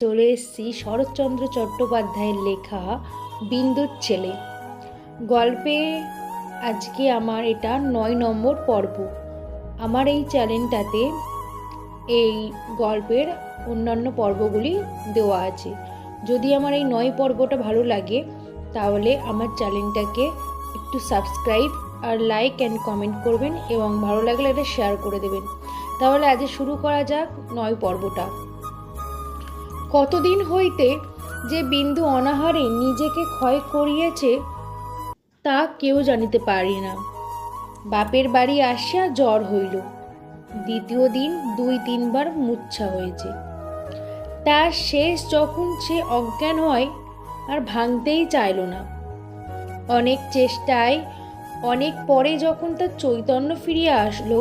চলে এসেছি শরৎচন্দ্র চট্টোপাধ্যায়ের লেখা বিন্দুর ছেলে গল্পে। আজকে আমার এটা 9 নম্বর পর্ব। আমার এই চ্যানেলটাতে এই গল্পের অন্যান্য পর্বগুলি দেওয়া আছে। যদি আমার এই 9 পর্বটা ভালো লাগে তাহলে আমার চ্যানেলটাকে একটু সাবস্ক্রাইব আর লাইক অ্যান্ড কমেন্ট করবেন এবং ভালো লাগলে এটা শেয়ার করে দেবেন। তাহলে আজ শুরু করা যাক 9 পর্বটা। কতদিন হইতে যে বিন্দু অনাহারে নিজেকে ক্ষয় করিয়েছে তা কেউ জানিতে পারি না। বাপের বাড়ি আসিয়া জ্বর হইল, দ্বিতীয় দিন 2-3 বার মূর্ছা হয়েছে। তার শেষ যখন সে অজ্ঞান হয় আর ভাঙতেই চাইল না। অনেক চেষ্টায় অনেক পরে যখন তার চৈতন্য ফিরিয়া আসলো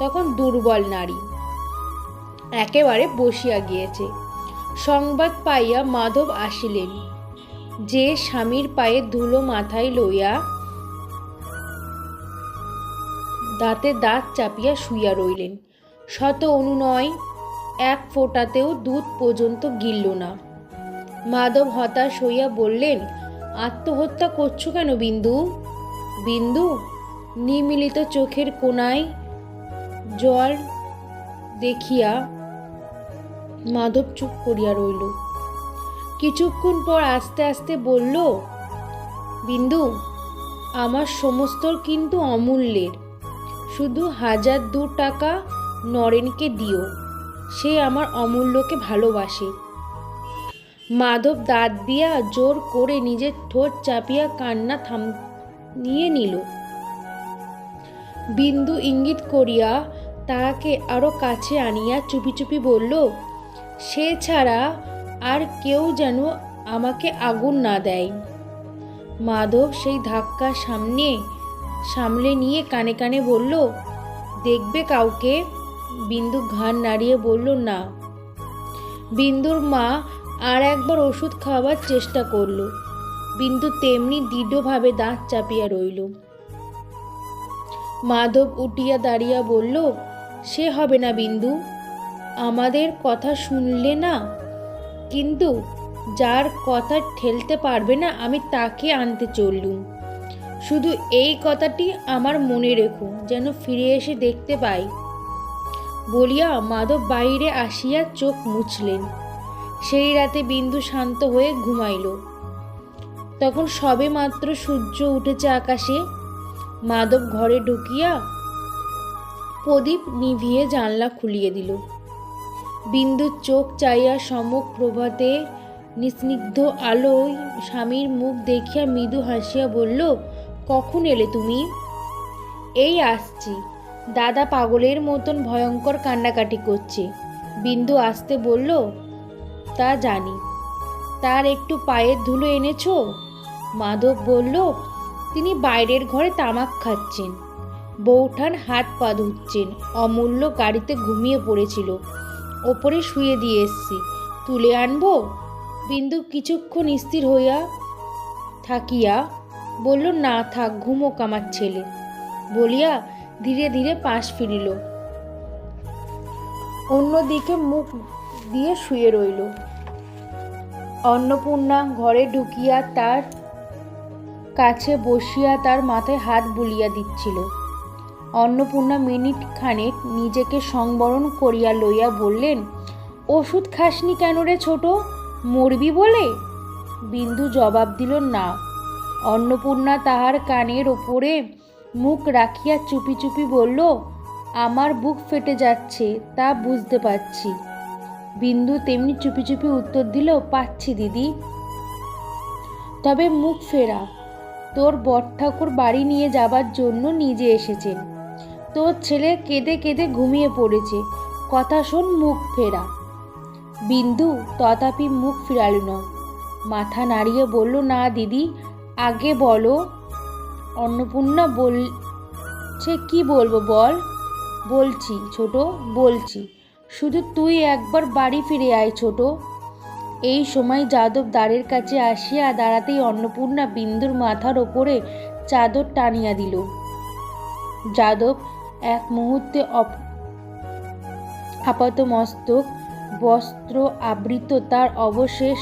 তখন দুর্বল নারী একেবারে বসিয়া গিয়েছে। সংবাদ পাইয়া মাধব আসিলেন, যে স্বামীর পায়ে ধুলো মাথায় লইয়া দাঁতে দাঁত চাপিয়া শুইয়া রইলেন। শত অনুনয়, এক ফোঁটাতেও দুধ পর্যন্ত গিলল না। মাধব হতাশ হইয়া বললেন, আত্মহত্যা করছো কেন বিন্দু? বিন্দু নিমিলিত চোখের কোণায় জল দেখিয়া মাধব চুপ করিয়া রইল। কিছুক্ষণ পর আস্তে আস্তে বলল, বিন্দু, আমার সমস্ত কিন্তু অমূল্যের, শুধু 1002 টাকা নরেনকে দিও, সে আমার অমূল্যকে ভালোবাসে। মাধব দাঁত দিয়া জোর করে নিজের ঠোঁট চাপিয়া কান্না থামিয়ে নিল। বিন্দু ইঙ্গিত করিয়া তাহাকে আরো কাছে আনিয়া চুপি চুপি বলল, সে ছাড়া আর কেউ যেন আমাকে আগুন না দেয়। মাধব সেই ধাক্কা সামলে নিয়ে কানে কানে বলল, দেখবে কাউকে? বিন্দু ঘাড় নাড়িয়ে বলল, না। বিন্দুর মা আর একবার ওষুধ খাওয়াবার চেষ্টা করল। বিন্দু তেমনি দৃঢ়ভাবে দাঁত চাপিয়া রইল। মাধব উঠিয়া দাঁড়িয়া বলল, সে হবে না বিন্দু, আমাদের কথা শুনলে না, কিন্তু যার কথা ঠেলতে পারবে না আমি তাকে আনতে চললুম। শুধু এই কথাটি আমার মনে রেখো, যেন ফিরে এসে দেখতে পাই। বলিয়া মাধব বাইরে আসিয়া চোখ মুছলেন। সেই রাতে বিন্দু শান্ত হয়ে ঘুমাইল। তখন সবে মাত্র সূর্য উঠেছে আকাশে। মাধব ঘরে ঢুকিয়া প্রদীপ নিভিয়ে জানলা খুলিয়ে দিল। বিন্দুর চোখ চাইয়া সম্মুখ প্রভাতে নিস্নিগ্ধ আলোয় স্বামীর মুখ দেখিয়া মৃদু হাসিয়া বলল, কখন এলে তুমি? এই আসছি। দাদা পাগলের মতন ভয়ঙ্কর কান্নাকাটি করছে। বিন্দু আসতে বলল, তা জানি। তার একটু পায়ের ধুলো এনেছো? মাধব বলল, তিনি বাইরের ঘরে তামাক খাচ্ছেন, বৌঠান হাত পা ধুচ্ছেন, অমূল্য গাড়িতে ঘুমিয়ে পড়েছিল, ওপরে শুয়ে দিয়ে এসছি, তুলে আনবো? বিন্দু কিছুক্ষণ স্থির হইয়া থাকিয়া বলল, না থাক, ঘুমোক আমার ছেলে, বলিয়া ধীরে ধীরে পাশ ফিরিল। অন্যদিকে মুখ দিয়ে শুয়ে রইল। অন্নপূর্ণা ঘরে ঢুকিয়া তার কাছে বসিয়া তার মাথায় হাত বুলিয়া দিচ্ছিল। অন্নপূর্ণা মিনিট খানেক নিজেকে সংবরণ করিয়া লইয়া বললেন, ওষুধ খাসনি কেন রে ছোট, মরবি বলে? বিন্দু জবাব দিল, না। অন্নপূর্ণা তাহার কানের ওপরে মুখ রাখিয়া চুপি চুপি বলল, আমার বুক ফেটে যাচ্ছে, তা বুঝতে পারছি। বিন্দু তেমনি চুপি চুপি উত্তর দিল, পাচ্ছি দিদি। তবে মুখ ফেরা, তোর বড়ঠাকুর বাড়ি নিয়ে যাবার জন্য নিজে এসেছেন। তোর ছেলে কেঁদে কেঁদে ঘুমিয়ে পড়েছে, কথা শোন, মুখ ফেরা। বিন্দু তথাপি মুখ ফিরাল না, মাথা নাড়িয়ে বলল, না দিদি, আগে বলো। অন্নপূর্ণা বলছে, কি বলবো বল? বলছি ছোট, বলছি, শুধু তুই একবার বাড়ি ফিরে আয় ছোট। এই সময় যাদব দ্বারের কাছে আসিয়া দাঁড়াতেই অন্নপূর্ণা বিন্দুর মাথার ওপরে চাদর টানিয়া দিল। যাদব এক মুহূর্তে আপাতমস্তক বস্ত্র আবৃত তার অবশেষ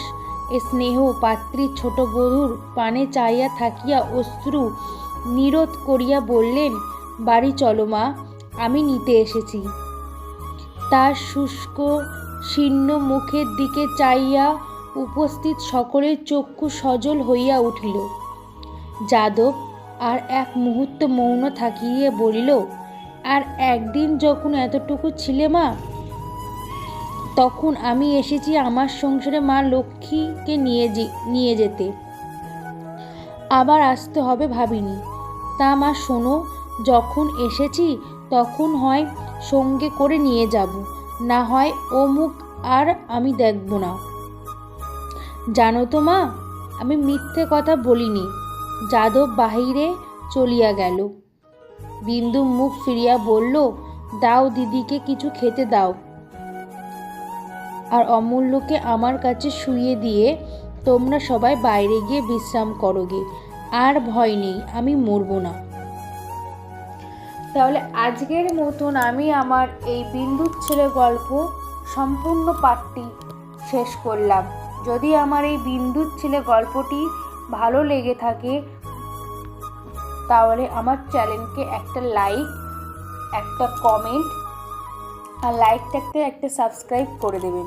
স্নেহ পাত্রী ছোট বধূর পানে চাইয়া থাকিয়া অশ্রু নিরোধ করিয়া বললেন, বাড়ি চলো মা, আমি নিতে এসেছি। তার শুষ্ক শীর্ণ মুখের দিকে চাইয়া উপস্থিত সকলের চক্ষু সজল হইয়া উঠিল। যাদব আর এক মুহূর্ত মৌন থাকিয়া বলিল, আর একদিন যখন এতটুকু ছিলে মা, তখন আমি এসেছি আমার সংসারে মা লক্ষ্মীকে নিয়ে যেতে, আবার আসতে হবে ভাবিনি। তা মা শোনো, যখন এসেছি তখন হয় সঙ্গে করে নিয়ে যাব, না হয় ও মুখ আর আমি দেখব না। জানো তো মা, আমি মিথ্যে কথা বলিনি। যাদব বাহিরে চলিয়া গেল। বিন্দু মুখ ফিরিয়া বলল, দাও দিদিকে কিছু খেতে দাও, আর অমূল্যকে আমার কাছে শুইয়ে দিয়ে তোমরা সবাই বাইরে গিয়ে বিশ্রাম করোগে। আর ভয় নেই, আমি মরব না। তাহলে আজকের মতন আমি আমার এই বিন্দুর ছেলে গল্প সম্পূর্ণ পাঠটি শেষ করলাম। যদি আমার এই বিন্দুর ছেলে গল্পটি ভালো লেগে থাকে তাহলে আমার চ্যানেলকে একটা লাইক, একটা কমেন্ট আর লাইকটাকে একটা সাবস্ক্রাইব করে দেবেন।